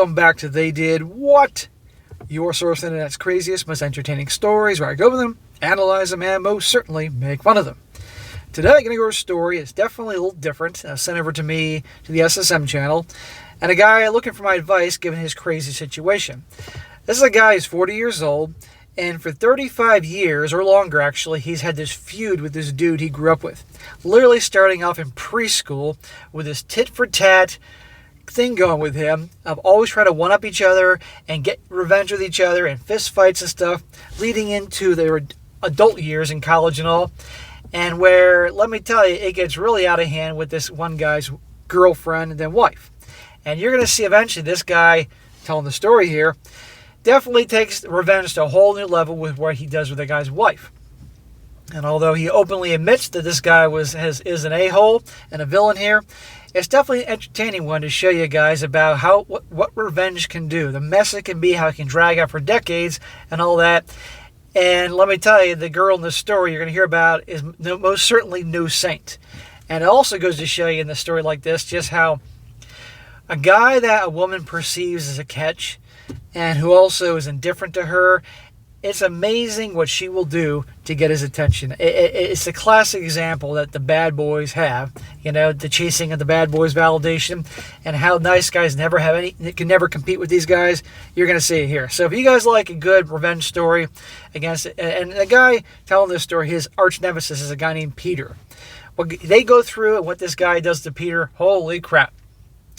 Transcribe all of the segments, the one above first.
welcome back to They Did What? Your source of the internet's craziest, most entertaining stories, where I go over them, analyze them, and most certainly make fun of them. Today I'm going to go over a story. It's definitely a little different, sent over to me to the SSM channel, and a guy looking for my advice given his crazy situation. This is a guy who's 40 years old, and for 35 years, or longer actually, he's had this feud with this dude he grew up with. Literally starting off in preschool with this tit-for-tat thing going with him of always trying to one-up each other and get revenge with each other and fist fights and stuff, leading into their adult years in college and all. And where, let me tell you, it gets really out of hand with this one guy's girlfriend and then wife. And you're going to see eventually this guy telling the story here definitely takes revenge to a whole new level with what he does with the guy's wife. And although he openly admits that this guy is an a-hole and a villain here, it's definitely an entertaining one to show you guys about what revenge can do, the mess it can be, how it can drag out for decades and all that. And let me tell you, the girl in the story you're going to hear about is most certainly no saint. And it also goes to show you in a story like this just how a guy that a woman perceives as a catch and who also is indifferent to her, it's amazing what she will do to get his attention. It's a classic example that the bad boys have, the chasing of the bad boys validation, and how nice guys can never compete with these guys. You're going to see it here. So if you guys like a good revenge story against, and the guy telling this story, his arch nemesis is a guy named Peter. What they go through and what this guy does to Peter, holy crap.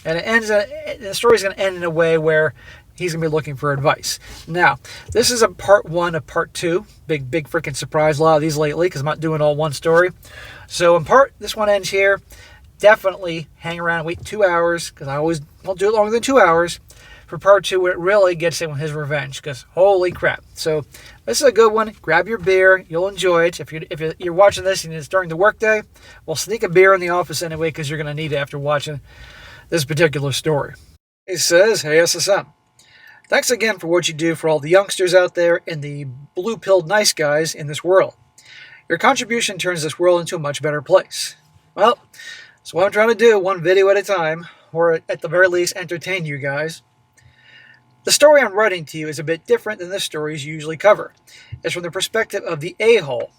And the story's going to end in a way where he's going to be looking for advice. Now, this is a part one of part two. Big freaking surprise. A lot of these lately because I'm not doing all one story. So this one ends here. Definitely hang around and wait 2 hours because I always won't do it longer than 2 hours for part two where it really gets in with his revenge because holy crap. So this is a good one. Grab your beer. You'll enjoy it. If you're watching this and it's during the workday, well, sneak a beer in the office anyway because you're going to need it after watching this particular story. It says, "Hey SSM. Thanks again for what you do for all the youngsters out there and the blue-pilled nice guys in this world. Your contribution turns this world into a much better place." Well, that's what I'm trying to do, one video at a time, or at the very least entertain you guys. The story I'm writing to you is a bit different than the stories you usually cover. It's from the perspective of the a-hole.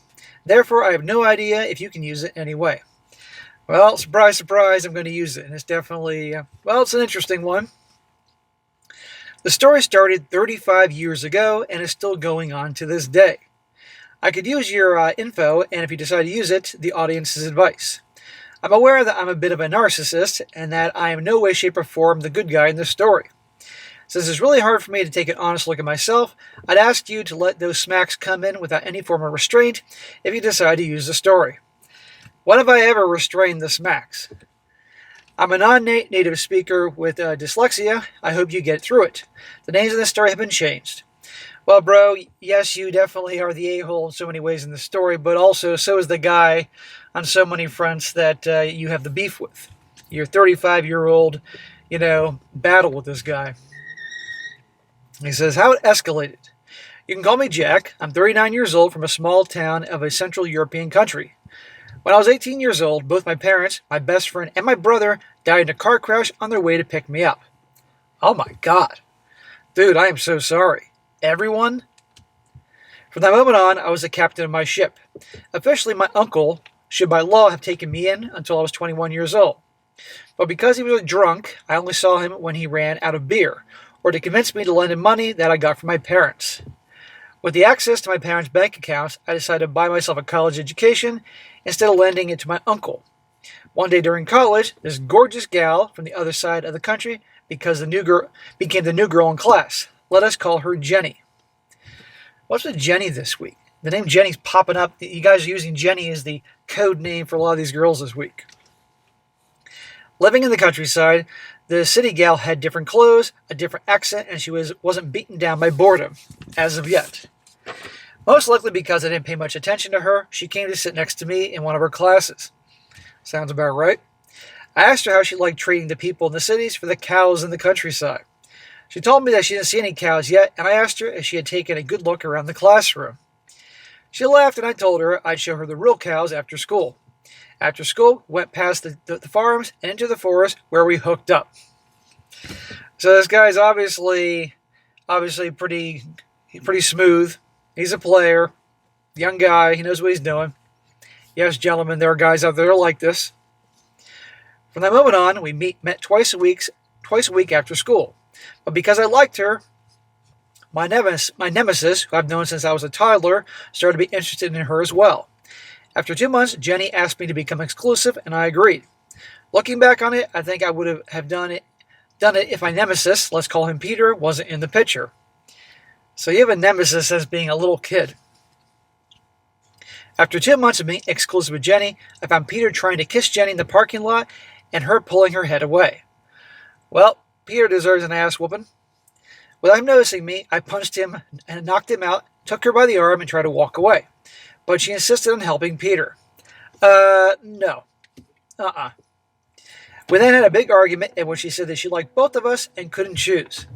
Therefore, I have no idea if you can use it in any way. Well, surprise, surprise, I'm going to use it. And it's definitely, it's an interesting one. The story started 35 years ago and is still going on to this day. I could use your info, and if you decide to use it, the audience's advice. I'm aware that I'm a bit of a narcissist and that I am in no way, shape, or form the good guy in this story. Since it's really hard for me to take an honest look at myself, I'd ask you to let those smacks come in without any form of restraint if you decide to use the story. When have I ever restrained the smacks? I'm a non-native speaker with dyslexia. I hope you get through it. The names of this story have been changed. Well, bro, yes, you definitely are the a-hole in so many ways in the story, but also so is the guy on so many fronts that you have the beef with. Your 35-year-old, battle with this guy. He says, how it escalated. You can call me Jack. I'm 39 years old from a small town of a Central European country. When I was 18 years old, both my parents, my best friend, and my brother died in a car crash on their way to pick me up. Oh my God. Dude, I am so sorry. Everyone? From that moment on, I was the captain of my ship. Officially, my uncle should by law have taken me in until I was 21 years old. But because he was a drunk, I only saw him when he ran out of beer, or to convince me to lend him money that I got from my parents. With the access to my parents' bank accounts, I decided to buy myself a college education instead of lending it to my uncle. One day during college, this gorgeous gal from the other side of the country became the new girl in class. Let us call her Jenny. What's with Jenny this week? The name Jenny's popping up. You guys are using Jenny as the code name for a lot of these girls this week. Living in the countryside, the city gal had different clothes, a different accent, and she wasn't beaten down by boredom, as of yet. Most likely because I didn't pay much attention to her, she came to sit next to me in one of her classes. Sounds about right. I asked her how she liked treating the people in the cities for the cows in the countryside. She told me that she didn't see any cows yet, and I asked her if she had taken a good look around the classroom. She laughed, and I told her I'd show her the real cows after school. After school, went past the farms and into the forest where we hooked up. So this guy's obviously pretty smooth. He's a player, young guy. He knows what he's doing. Yes, gentlemen, there are guys out there like this. From that moment on, we met twice a week after school. But because I liked her, my nemesis, who I've known since I was a toddler, started to be interested in her as well. After 2 months, Jenny asked me to become exclusive, and I agreed. Looking back on it, I think I would have done it if my nemesis, let's call him Peter, wasn't in the picture. So you have a nemesis as being a little kid. After 2 months of being exclusive with Jenny, I found Peter trying to kiss Jenny in the parking lot and her pulling her head away. Well, Peter deserves an ass whooping. Without him noticing me, I punched him and knocked him out, took her by the arm, and tried to walk away. But she insisted on helping Peter. No. We then had a big argument in which she said that she liked both of us and couldn't choose.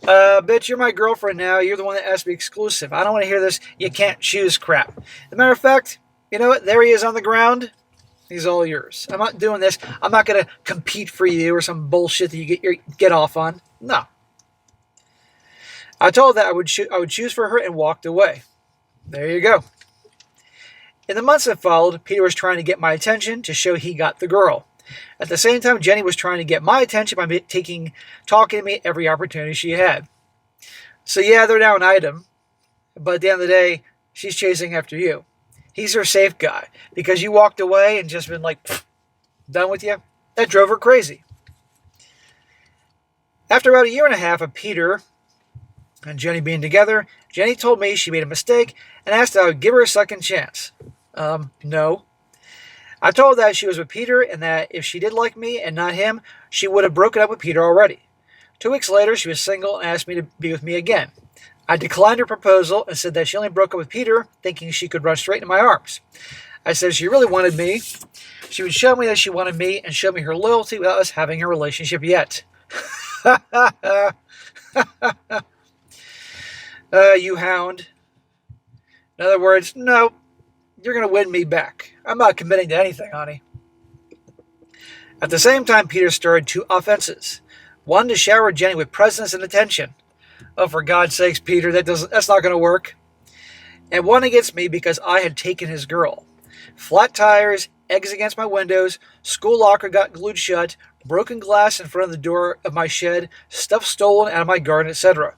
Bitch, you're my girlfriend now. You're the one that asked to be exclusive. I don't want to hear this you can't choose crap. As a matter of fact, you know what? There he is on the ground. He's all yours. I'm not doing this. I'm not going to compete for you or some bullshit that you get off on. No. I told her that I would choose for her and walked away. There you go. In the months that followed, Peter was trying to get my attention to show he got the girl. At the same time, Jenny was trying to get my attention by talking to me every opportunity she had. So yeah, they're now an item, but at the end of the day, she's chasing after you. He's her safe guy because you walked away and just been like, done with you. That drove her crazy. After about 1.5 years of Peter and Jenny being together, Jenny told me she made a mistake and asked that I would give her a second chance. No. I told her that she was with Peter and that if she did like me and not him, she would have broken up with Peter already. 2 weeks later, she was single and asked me to be with me again. I declined her proposal and said that she only broke up with Peter thinking she could run straight into my arms. I said if she really wanted me, she would show me that she wanted me and show me her loyalty without us having a relationship yet. You hound. In other words, no, you're going to win me back. I'm not committing to anything, honey. At the same time, Peter started 2 offenses. One, to shower Jenny with presents and attention. Oh, for God's sakes, Peter, that's not going to work. And one against me because I had taken his girl. Flat tires, eggs against my windows, school locker got glued shut, broken glass in front of the door of my shed, stuff stolen out of my garden, etc.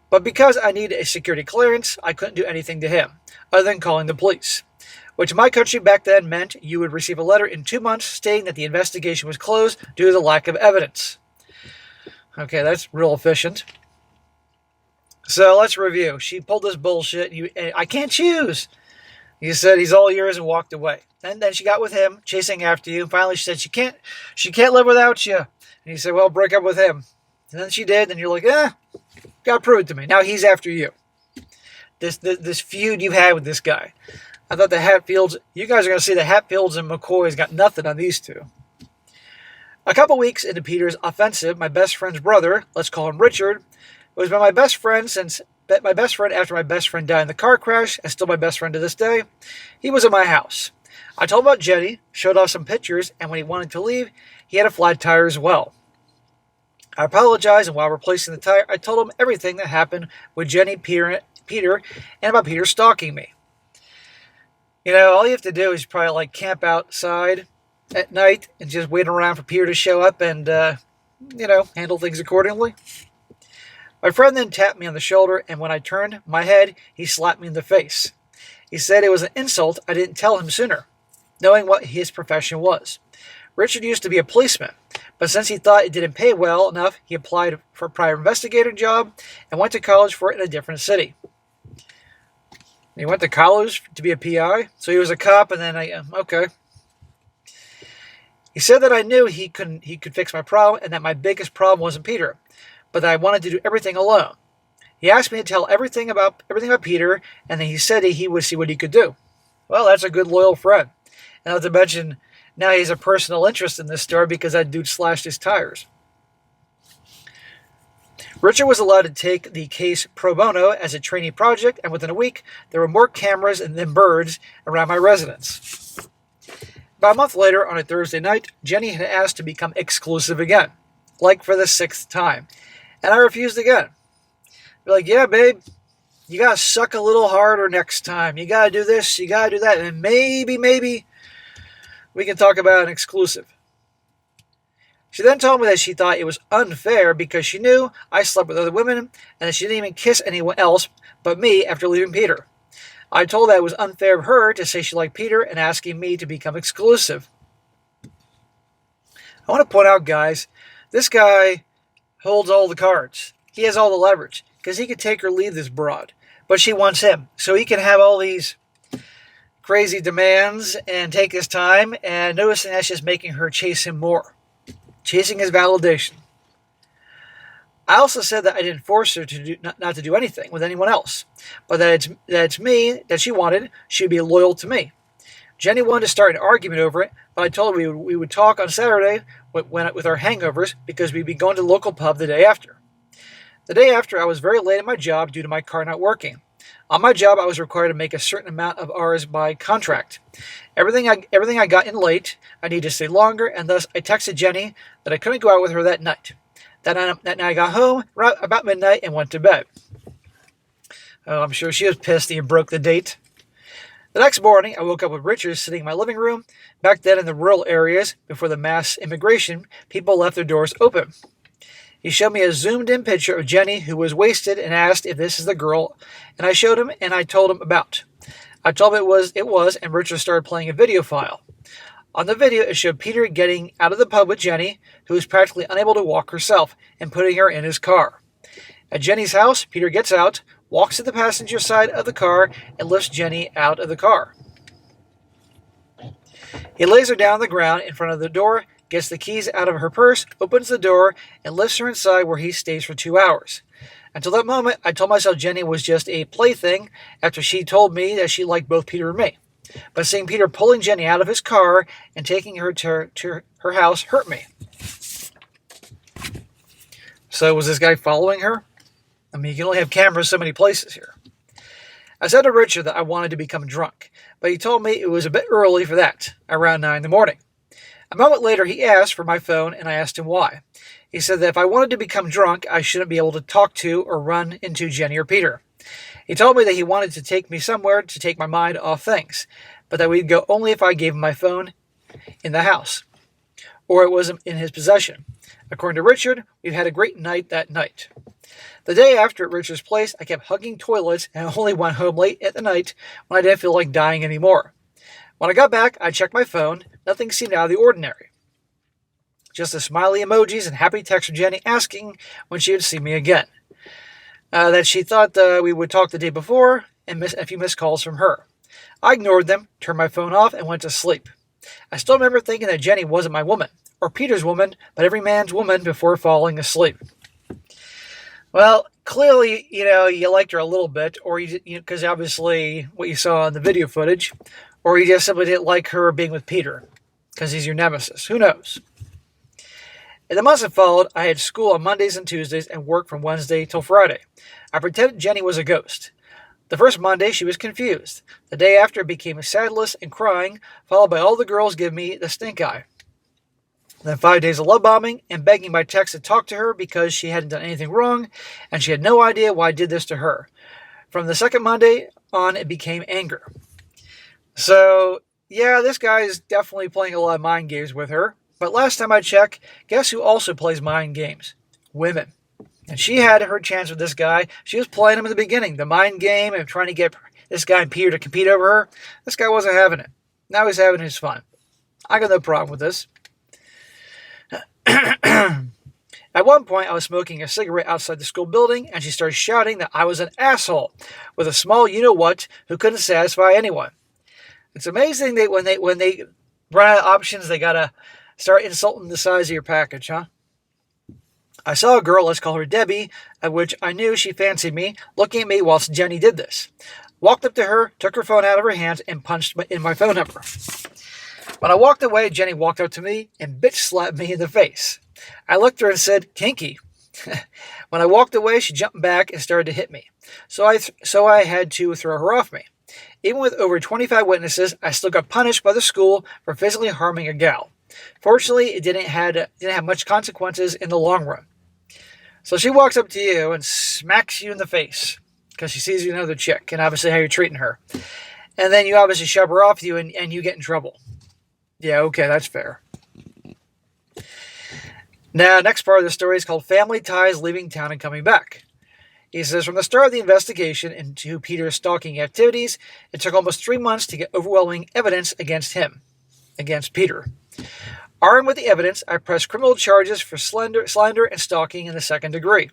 But because I needed a security clearance, I couldn't do anything to him, other than calling the police. Which in my country back then meant you would receive a letter in 2 months stating that the investigation was closed due to the lack of evidence. Okay, that's real efficient. So let's review. She pulled this bullshit. I can't choose. You said he's all yours and walked away. And then she got with him, chasing after you. And finally she said she can't live without you. And you said, well, break up with him. And then she did. And you're like, gotta prove it to me. Now he's after you. This feud you've had with this guy. I thought the Hatfields, you guys are going to see the Hatfields and McCoy's got nothing on these two. A couple weeks into Peter's offensive, my best friend's brother, let's call him Richard, who has been my best friend after my best friend died in the car crash, and still my best friend to this day. He was at my house. I told him about Jenny, showed off some pictures, and when he wanted to leave, he had a flat tire as well. I apologized, and while replacing the tire, I told him everything that happened with Jenny, Peter, and about Peter stalking me. You know, all you have to do is probably like camp outside at night and just wait around for Peter to show up and, handle things accordingly. My friend then tapped me on the shoulder, and when I turned my head, he slapped me in the face. He said it was an insult I didn't tell him sooner, knowing what his profession was. Richard used to be a policeman, but since he thought it didn't pay well enough, he applied for a private investigator job and went to college for it in a different city. He went to college to be a PI, so he was a cop, and then okay. He said that I knew he could fix my problem, and that my biggest problem wasn't Peter, but that I wanted to do everything alone. He asked me to tell everything about Peter, and then he said he would see what he could do. Well, that's a good, loyal friend. And not to mention, now he has a personal interest in this story because that dude slashed his tires. Richard was allowed to take the case pro bono as a trainee project, and within a week, there were more cameras than birds around my residence. About a month later, on a Thursday night, Jenny had asked to become exclusive again. like for the sixth time. And I refused again. They're like, yeah, babe, you gotta suck a little harder next time. You gotta do this, you gotta do that, and maybe we can talk about an exclusive. She then told me that she thought it was unfair because she knew I slept with other women and that she didn't even kiss anyone else but me after leaving Peter. I told her that it was unfair of her to say she liked Peter and asking me to become exclusive. I want to point out, guys, this guy holds all the cards. He has all the leverage because he could take or leave this broad. But she wants him. So he can have all these crazy demands and take his time, and noticing that's just making her chase him more. Chasing his validation. I also said that I didn't force her to do, not to do anything with anyone else, but that it's me that she wanted. She would be loyal to me. Jenny wanted to start an argument over it, but I told her we would talk on Saturday with our hangovers because we'd be going to the local pub the day after. The day after, I was very late at my job due to my car not working. On my job, I was required to make a certain amount of hours by contract. Everything I got in late, I needed to stay longer, and thus I texted Jenny that I couldn't go out with her that night. That night I got home right about midnight and went to bed. Oh, I'm sure she was pissed that you broke the date. The next morning, I woke up with Richard sitting in my living room. Back then in the rural areas, before the mass immigration, people left their doors open. He showed me a zoomed-in picture of Jenny, who was wasted, and asked if this is the girl, and I showed him and I told him about. I told him it was, and Richard started playing a video file. On the video, it showed Peter getting out of the pub with Jenny, who was practically unable to walk herself, and putting her in his car. At Jenny's house, Peter gets out, walks to the passenger side of the car, and lifts Jenny out of the car. He lays her down on the ground in front of the door, gets the keys out of her purse, opens the door, and lifts her inside where he stays for 2 hours. Until that moment, I told myself Jenny was just a plaything after she told me that she liked both Peter and me. But seeing Peter pulling Jenny out of his car and taking her to her house hurt me. So was this guy following her? I mean, you can only have cameras so many places here. I said to Richard that I wanted to become drunk, but he told me it was a bit early for that, around 9 in the morning. A moment later, he asked for my phone, and I asked him why. He said that if I wanted to become drunk, I shouldn't be able to talk to or run into Jenny or Peter. He told me that he wanted to take me somewhere to take my mind off things, but that we'd go only if I gave him my phone in the house, or it wasn't in his possession. According to Richard, we've had a great night that night. The day after at Richard's place, I kept hugging toilets and only went home late at the night when I didn't feel like dying anymore. When I got back, I checked my phone. Nothing seemed out of the ordinary. Just the smiley emojis and happy text from Jenny asking when she would see me again. That she thought we would talk the day before, and a few missed calls from her. I ignored them, turned my phone off, and went to sleep. I still remember thinking that Jenny wasn't my woman, or Peter's woman, but every man's woman before falling asleep. Well, clearly, you liked her a little bit, or because obviously what you saw in the video footage, or you just simply didn't like her being with Peter, because he's your nemesis. Who knows? In the months that followed, I had school on Mondays and Tuesdays and work from Wednesday till Friday. I pretended Jenny was a ghost. The first Monday, she was confused. The day after, it became sadless and crying, followed by all the girls giving me the stink eye. Then 5 days of love bombing and begging by text to talk to her because she hadn't done anything wrong, and she had no idea why I did this to her. From the second Monday on, it became anger. So, yeah, this guy is definitely playing a lot of mind games with her. But last time I checked, guess who also plays mind games? Women. And she had her chance with this guy. She was playing him in the beginning, the mind game of trying to get this guy and Peter to compete over her. This guy wasn't having it. Now he's having his fun. I got no problem with this. At one point, I was smoking a cigarette outside the school building, and she started shouting that I was an asshole with a small you-know-what who couldn't satisfy anyone. It's amazing that when they run out of options, they gotta start insulting the size of your package, huh? I saw a girl, let's call her Debbie, at which I knew she fancied me, looking at me whilst Jenny did this. Walked up to her, took her phone out of her hands, and punched in my phone number. When I walked away, Jenny walked up to me and bitch slapped me in the face. I looked at her and said, kinky. When I walked away, she jumped back and started to hit me. So I had to throw her off me. Even with over 25 witnesses, I still got punished by the school for physically harming a gal. Fortunately, it didn't have much consequences in the long run. So she walks up to you and smacks you in the face because she sees you with another chick and obviously how you're treating her. And then you obviously shove her off you and you get in trouble. Yeah, okay, that's fair. Now, next part of the story is called Family Ties Leaving Town and Coming Back. He says, from the start of the investigation into Peter's stalking activities, it took almost 3 months to get overwhelming evidence against Peter. Armed with the evidence, I pressed criminal charges for slander and stalking in the second degree.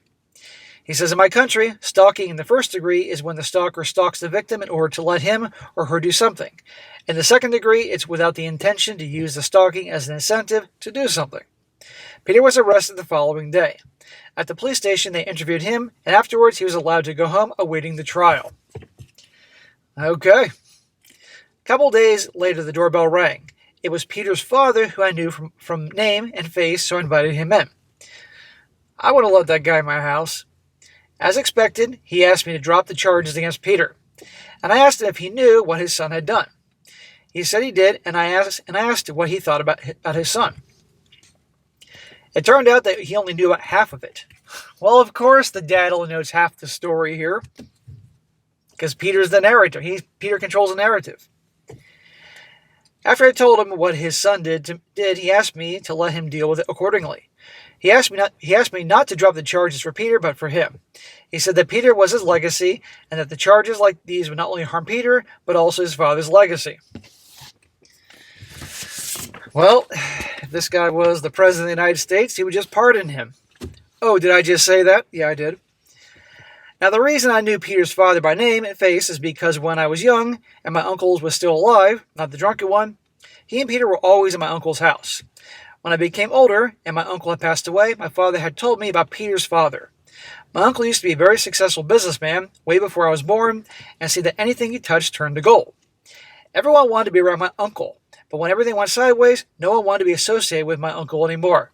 He says, in my country, stalking in the first degree is when the stalker stalks the victim in order to let him or her do something. In the second degree, it's without the intention to use the stalking as an incentive to do something. Peter was arrested the following day. At the police station, they interviewed him, and afterwards he was allowed to go home awaiting the trial. Okay. A couple days later, the doorbell rang. It was Peter's father, who I knew from name and face, so I invited him in. I wouldn't let that guy in my house. As expected, he asked me to drop the charges against Peter, and I asked him if he knew what his son had done. He said he did, and I asked what he thought about his son. It turned out that he only knew about half of it. Well, of course, the dad only knows half the story here, because Peter's the narrator. Peter controls the narrative. After I told him what his son did, he asked me to let him deal with it accordingly. He asked me not to drop the charges for Peter, but for him. He said that Peter was his legacy, and that the charges like these would not only harm Peter, but also his father's legacy. Well, if this guy was the President of the United States, he would just pardon him. Oh, did I just say that? Yeah, I did. Now, the reason I knew Peter's father by name and face is because when I was young, and my uncle was still alive, not the drunken one, he and Peter were always at my uncle's house. When I became older, and my uncle had passed away, my father had told me about Peter's father. My uncle used to be a very successful businessman, way before I was born, and see that anything he touched turned to gold. Everyone wanted to be around my uncle, but when everything went sideways, no one wanted to be associated with my uncle anymore.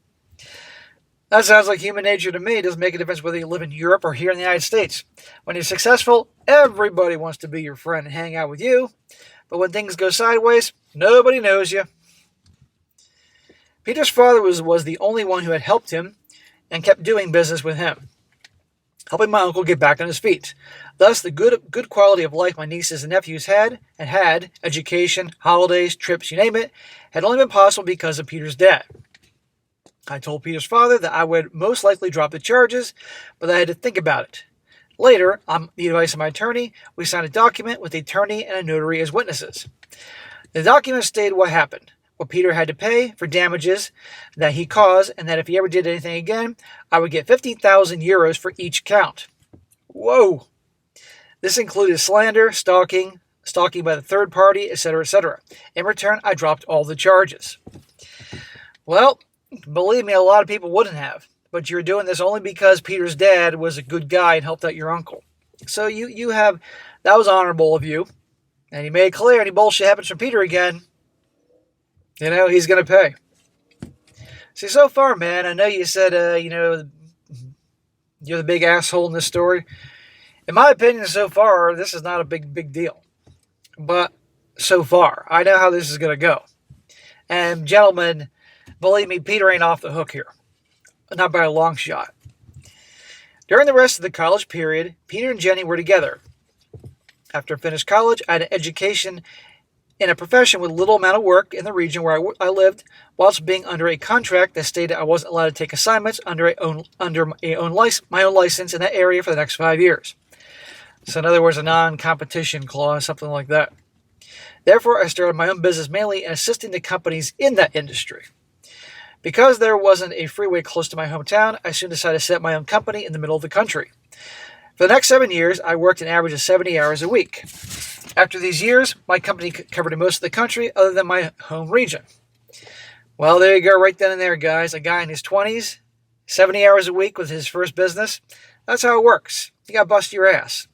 That sounds like human nature to me. It doesn't make a difference whether you live in Europe or here in the United States. When you're successful, everybody wants to be your friend and hang out with you. But when things go sideways, nobody knows you. Peter's father was the only one who had helped him and kept doing business with him, helping my uncle get back on his feet. Thus, the good quality of life my nieces and nephews had, education, holidays, trips, you name it, had only been possible because of Peter's dad. I told Peter's father that I would most likely drop the charges, but I had to think about it. Later, on the advice of my attorney, we signed a document with the attorney and a notary as witnesses. The document stated what happened, what Peter had to pay for damages that he caused, and that if he ever did anything again, I would get 50,000 euros for each count. Whoa! This included slander, stalking by the third party, etc., etc. In return, I dropped all the charges. Well, believe me, a lot of people wouldn't have. But you're doing this only because Peter's dad was a good guy and helped out your uncle. So that was honorable of you. And he made it clear any bullshit happens from Peter again, he's going to pay. See, so far, man, I know you said, you're the big asshole in this story. In my opinion, so far, this is not a big deal. But so far, I know how this is going to go. And gentlemen, believe me, Peter ain't off the hook here. Not by a long shot. During the rest of the college period, Peter and Jenny were together. After I finished college, I had an education in a profession with little amount of work in the region where I lived, whilst being under a contract that stated I wasn't allowed to take assignments under my own license in that area for the next 5 years. So in other words, a non-competition clause, something like that. Therefore, I started my own business mainly in assisting the companies in that industry. Because there wasn't a freeway close to my hometown, I soon decided to set up my own company in the middle of the country. For the next 7 years, I worked an average of 70 hours a week. After these years, my company covered most of the country other than my home region. Well, there you go, right then and there, guys. A guy in his 20s, 70 hours a week with his first business. That's how it works. You got to bust your ass.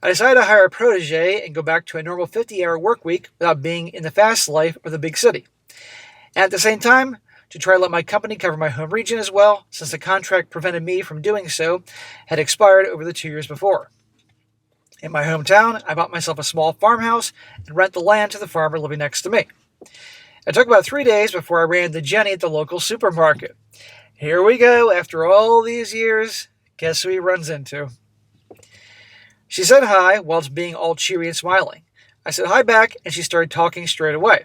I decided to hire a protege and go back to a normal 50-hour work week without being in the fast life of the big city. And at the same time, to try to let my company cover my home region as well, since the contract prevented me from doing so had expired over the 2 years before. In my hometown, I bought myself a small farmhouse and rent the land to the farmer living next to me. It took about 3 days before I ran into Jenny at the local supermarket. Here we go, after all these years, guess who he runs into? She said hi whilst being all cheery and smiling. I said hi back, and she started talking straight away.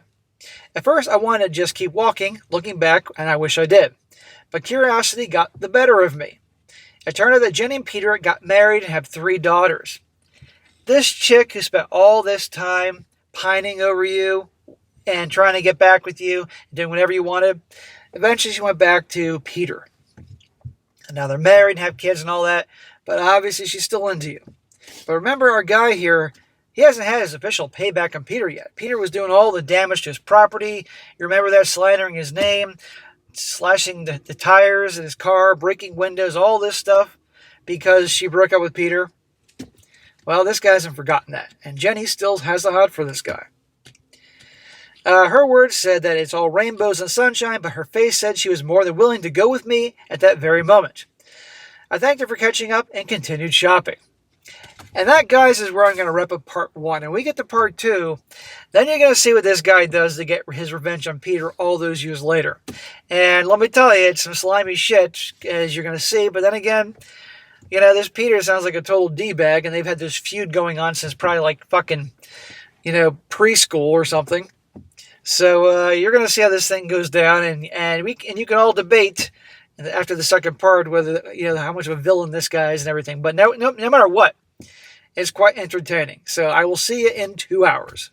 At first, I wanted to just keep walking, looking back, and I wish I did. But curiosity got the better of me. It turned out that Jenny and Peter got married and have 3 daughters. This chick who spent all this time pining over you and trying to get back with you, doing whatever you wanted, eventually she went back to Peter. And now they're married and have kids and all that, but obviously she's still into you. But remember, our guy here, he hasn't had his official payback on Peter yet. Peter was doing all the damage to his property. You remember that, slandering his name, slashing the tires in his car, breaking windows, all this stuff because she broke up with Peter. Well, this guy hasn't forgotten that, and Jenny still has the hot for this guy. Her words said that it's all rainbows and sunshine, but her face said she was more than willing to go with me at that very moment. I thanked her for catching up and continued shopping. And that, guys, is where I'm going to wrap up part 1. And we get to part 2, then you're going to see what this guy does to get his revenge on Peter all those years later. And let me tell you, it's some slimy shit, as you're going to see. But then again, you know, this Peter sounds like a total D-bag, and they've had this feud going on since probably like fucking, preschool or something. So you're going to see how this thing goes down, and you can all debate after the second part whether, how much of a villain this guy is and everything. But no matter what, it's quite entertaining. So I will see you in 2 hours.